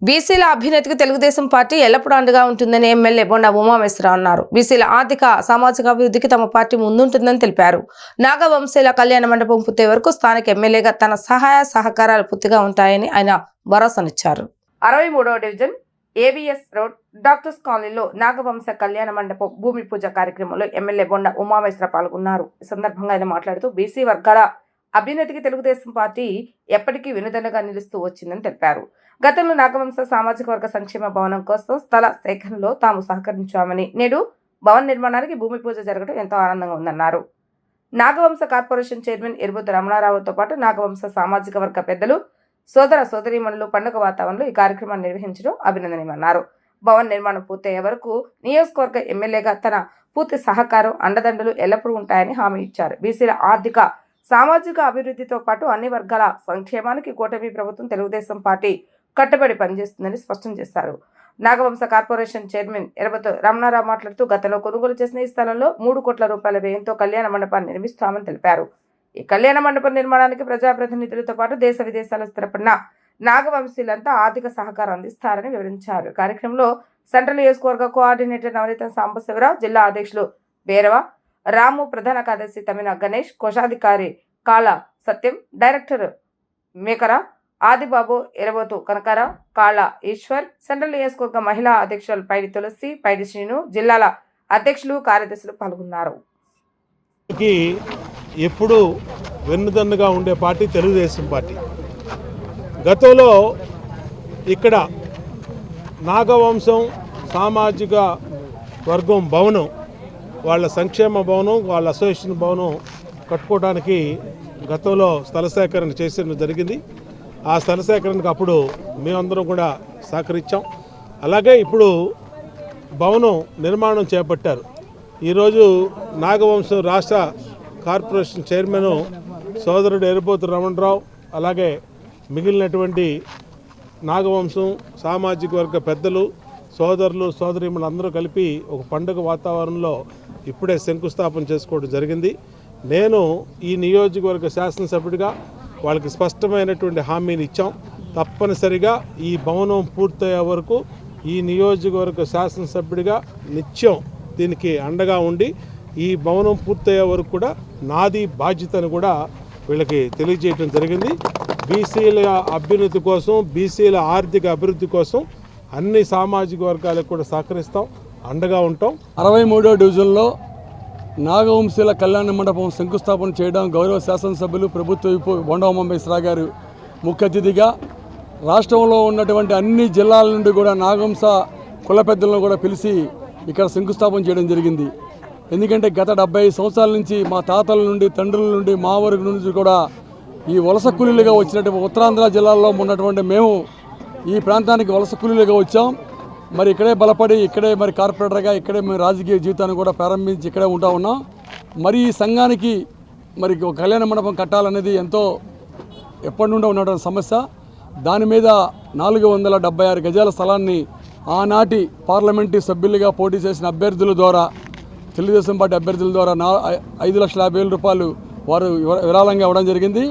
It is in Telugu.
బీసీల అభ్యున్నతికి తెలుగుదేశం పార్టీ ఎల్లప్పుడూ అండగా ఉంటుందని ఎమ్మెల్యే బొండా ఉమామేశ్వరరావు అన్నారు. బీసీల ఆర్థిక సామాజిక అభివృద్ధికి తమ పార్టీ ముందుంటుందని తెలిపారు. నాగవంశీల కళ్యాణ మండపం పూర్తయ్యే వరకు స్థానిక ఎమ్మెల్యేగా తన సహాయ సహకారాలు పూర్తిగా ఉంటాయని ఆయన భరోసానిచ్చారు. 63వ డివిజన్ ఏబిఎస్ రోడ్ డాక్టర్స్ కాలనీలో నాగవంశ కళ్యాణ మండపం భూమి పూజ కార్యక్రమంలో ఎమ్మెల్యే బొండా ఉమామేశ్వరరావు పాల్గొన్నారు. ఈ సందర్భంగా ఆయన మాట్లాడుతూ బీసీ వర్గాల అభ్యున్నతికి తెలుగుదేశం పార్టీ ఎప్పటికీ వెనుదన్నుగా నిలుస్తూ వచ్చిందని తెలిపారు. గతంలో నాగవంశ సామాజిక వర్గ సంక్షేమ భవనం కోసం స్థల సేకరణలో తాము సహకరించామని, నేడు భవన నిర్మాణానికి భూమి పూజ జరగడం ఎంతో ఆనందంగా ఉందన్నారు. నాగవంశ కార్పొరేషన్ చైర్మన్ ఎరుబోతు రమణారావుతో పాటు నాగవంశ సామాజిక వర్గ పెద్దలు, సోదర సోదరీమణులు పండుగ వాతావరణంలో ఈ కార్యక్రమాన్ని నిర్వహించడం అభినందనీయమన్నారు. భవన నిర్మాణం పూర్తయ్యే వరకు నియోజకవర్గ ఎమ్మెల్యేగా తన పూర్తి సహకారం, అండదండలు ఎల్లప్పుడూ ఉంటాయని హామీ ఇచ్చారు. బీసీల ఆర్థిక సామాజిక అభివృద్ధితో పాటు అన్ని వర్గాల సంక్షేమానికి కూటమి ప్రభుత్వం తెలుగుదేశం పార్టీ కట్టుబడి పనిచేస్తుందని స్పష్టం చేశారు. నాగవంశ కార్పొరేషన్ చైర్మన్ ఎరుబోతు రమణారావు మాట్లాడుతూ గతంలో కొనుగోలు చేసిన ఈ స్థలంలో 3 కోట్ల రూపాయల వ్యయంతో కళ్యాణ మండపాన్ని నిర్మిస్తామని తెలిపారు. ఈ కళ్యాణ మండపం నిర్మాణానికి ప్రజాప్రతినిధులతో పాటు దేశ విదేశాల్లో స్థిరపడిన నాగవంశీలంతా ఆర్థిక సహకారం అందిస్తారని వివరించారు. కార్యక్రమంలో సెంట్రల్ నియోజకవర్గ కోఆర్డినేటర్ నవనీత సాంబశివరావు, జిల్లా అధ్యక్షులు బేరవ రాము, ప్రధాన కార్యదర్శి తమిన గణేష్, కోశాధికారి కాళ సత్యం, డైరెక్టర్ మేకర ఆదిబాబు, ఎరబోతు కనకారావు, కాళ ఈశ్వర్, సెంట్రల్ నియోజకవర్గ మహిళా అధ్యక్షులు పైడి తులసి, పైడి శ్రీను, జిల్లాల అధ్యక్షులు, కార్యదర్శులు పాల్గొన్నారు. ఎప్పుడు వెన్నుదన్నుగా ఉండే పార్టీ తెలుగుదేశం పార్టీ. గతంలో ఇక్కడ నాగవంశం సామాజిక వర్గం భవనం, వాళ్ళ సంక్షేమ భవనం, వాళ్ళ అసోసియేషన్ భవనం కట్టుకోవడానికి గతంలో స్థల సేకరణ చేసిన జరిగింది. ఆ స్థల సేకరణకు అప్పుడు మేమందరం కూడా సహకరించాం. అలాగే ఇప్పుడు భవనం నిర్మాణం చేపట్టారు. ఈరోజు నాగవంశం రాష్ట్ర కార్పొరేషన్ చైర్మన్ సోదరుడు ఎరుబోతు రమణరావు, అలాగే మిగిలినటువంటి నాగవంశం సామాజిక వర్గ పెద్దలు, సోదరులు సోదరీమణులు అందరూ కలిపి ఒక పండుగ వాతావరణంలో ఇప్పుడే శంకుస్థాపన చేసుకోవడం జరిగింది. నేను ఈ నియోజకవర్గ శాసనసభ్యుడిగా వాళ్ళకి స్పష్టమైనటువంటి హామీని ఇచ్చాం. తప్పనిసరిగా ఈ భవనం పూర్తయ్యే వరకు ఈ నియోజకవర్గ శాసనసభ్యుడిగా నిత్యం దీనికి అండగా ఉండి ఈ భవనం పూర్తయ్యే వరకు కూడా నాది బాధ్యతను కూడా వీళ్ళకి తెలియజేయడం జరిగింది. బీసీల అభ్యున్నతి కోసం, బీసీల ఆర్థిక అభివృద్ధి కోసం అన్ని సామాజిక వర్గాలకు కూడా సహకరిస్తాం, అండగా ఉంటాం. 63వ డివిజన్లో నాగవంశీల కళ్యాణ మండపం శంకుస్థాపన చేయడం గౌరవ శాసనసభ్యులు ప్రభుత్వ విప్ బొండా ఉమామేశ్వరరావు గారు ముఖ్య అతిథిగా, రాష్ట్రంలో ఉన్నటువంటి అన్ని జిల్లాల నుండి కూడా నాగవంశ కుల పెద్దలను కూడా పిలిచి ఇక్కడ శంకుస్థాపన చేయడం జరిగింది. ఎందుకంటే గత 75 సంవత్సరాల నుంచి మా తాతల నుండి, తండ్రుల నుండి, మా వరకు నుంచి కూడా ఈ వలస కూలీలుగా వచ్చినటువంటి ఉత్తరాంధ్ర జిల్లాల్లో ఉన్నటువంటి మేము ఈ ప్రాంతానికి వలస కూలీలుగా వచ్చాం. మరి ఇక్కడే బలపడి, ఇక్కడే మరి కార్పొరేటర్గా, ఇక్కడే మేము రాజకీయ జీవితాన్ని కూడా ప్రారంభించి ఇక్కడే ఉంటా ఉన్నాం. మరి ఈ సంఘానికి మరి కళ్యాణ మండపం కట్టాలనేది ఎంతో ఎప్పటి నుండో ఉన్నటువంటి సమస్య. దాని మీద 476 గజాల స్థలాన్ని ఆనాటి పార్లమెంటరీ సభ్యులుగా పోటీ చేసిన అభ్యర్థుల ద్వారా, తెలుగుదేశం పార్టీ అభ్యర్థుల ద్వారా 5,50,000 రూపాయలు వారు విరాళంగా ఇవ్వడం జరిగింది.